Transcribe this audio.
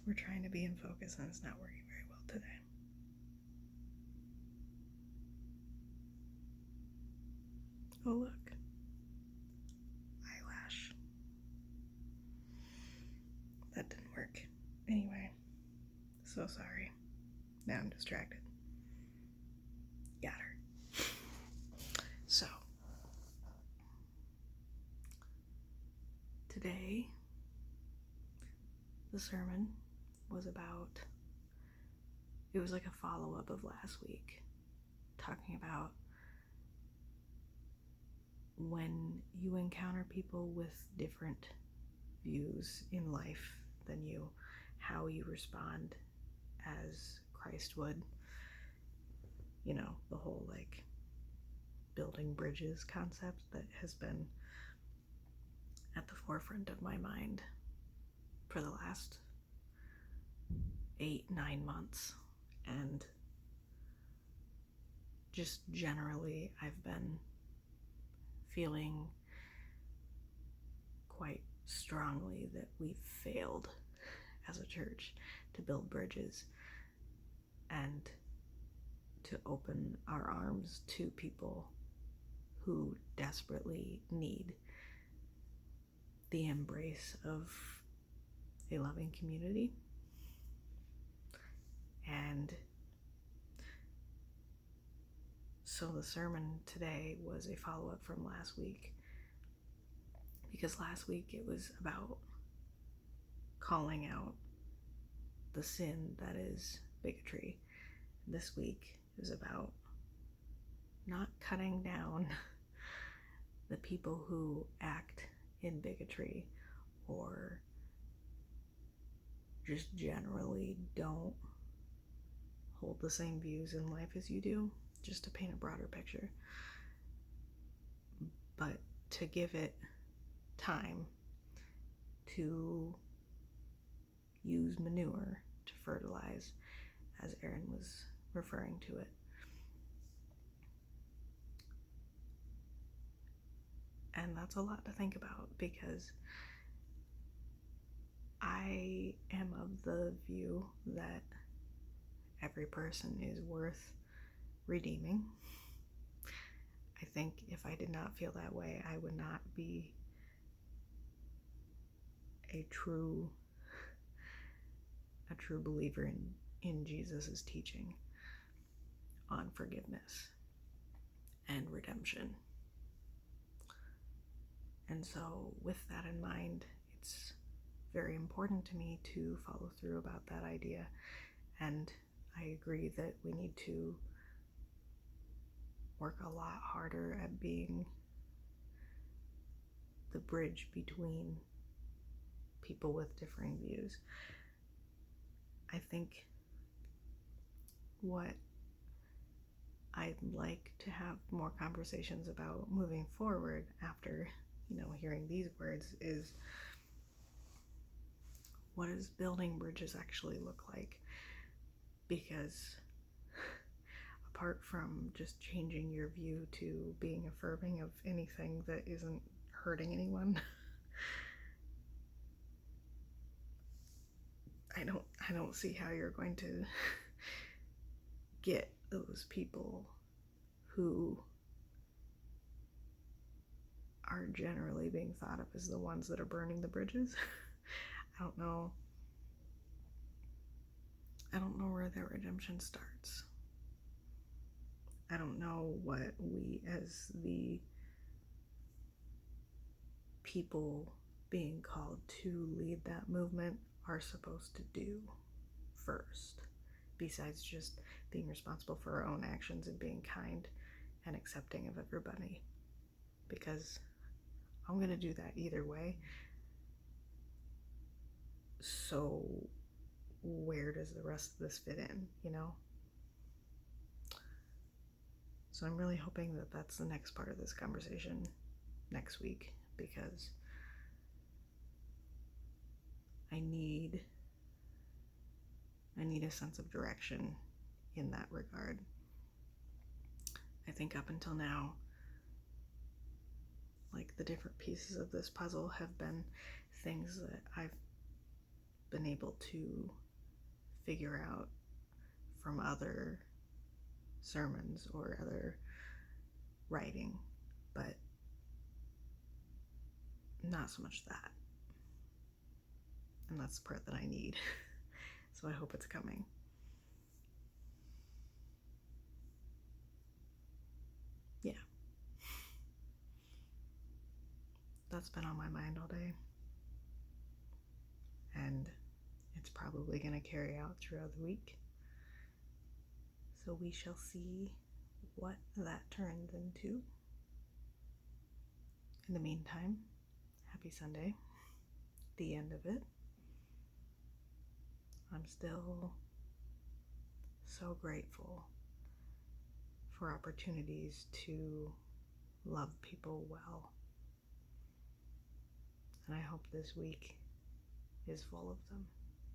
We're trying to be in focus and it's not working very well today. Oh, look. Eyelash. That didn't work. Anyway, so sorry. Now I'm distracted. Got her. So, today, the sermon was about, it was like a follow-up of last week, talking about when you encounter people with different views in life than you, how you respond as Christ would. You know, the whole like building bridges concept that has been at the forefront of my mind for the last 8-9 months. And just generally, I've been feeling quite strongly that we've failed as a church to build bridges and to open our arms to people who desperately need the embrace of a loving community. And so the sermon today was a follow-up from last week, because last week it was about calling out the sin that is bigotry. This week it was about not cutting down the people who act in bigotry or just generally don't hold the same views in life as you do, just to paint a broader picture. But to give it time to use manure to fertilize, as Aaron was referring to it. And that's a lot to think about, because I am of the view that every person is worth redeeming. I think if I did not feel that way, I would not be a true believer in Jesus' teaching on forgiveness and redemption. And so with that in mind, it's very important to me to follow through about that idea. And I agree that we need to work a lot harder at being the bridge between people with differing views. I think what I'd like to have more conversations about moving forward after, hearing these words is, what does building bridges actually look like? Because apart from just changing your view to being affirming of anything that isn't hurting anyone, I don't see how you're going to get those people who are generally being thought of as the ones that are burning the bridges. I don't know where their redemption starts. I don't know what we, as the people being called to lead that movement, are supposed to do first, besides just being responsible for our own actions and being kind and accepting of everybody. Because I'm going to do that either way. So where does the rest of this fit in, So I'm really hoping that that's the next part of this conversation next week, because I need a sense of direction in that regard. I think up until now, like, the different pieces of this puzzle have been things that I've been able to figure out from other sermons or other writing, but not so much that. And that's the part that I need. So I hope it's coming. Yeah. That's been on my mind all day. And it's probably going to carry out throughout the week. So we shall see what that turns into. In the meantime, happy Sunday. The end of it. I'm still so grateful for opportunities to love people well. And I hope this week is full of them.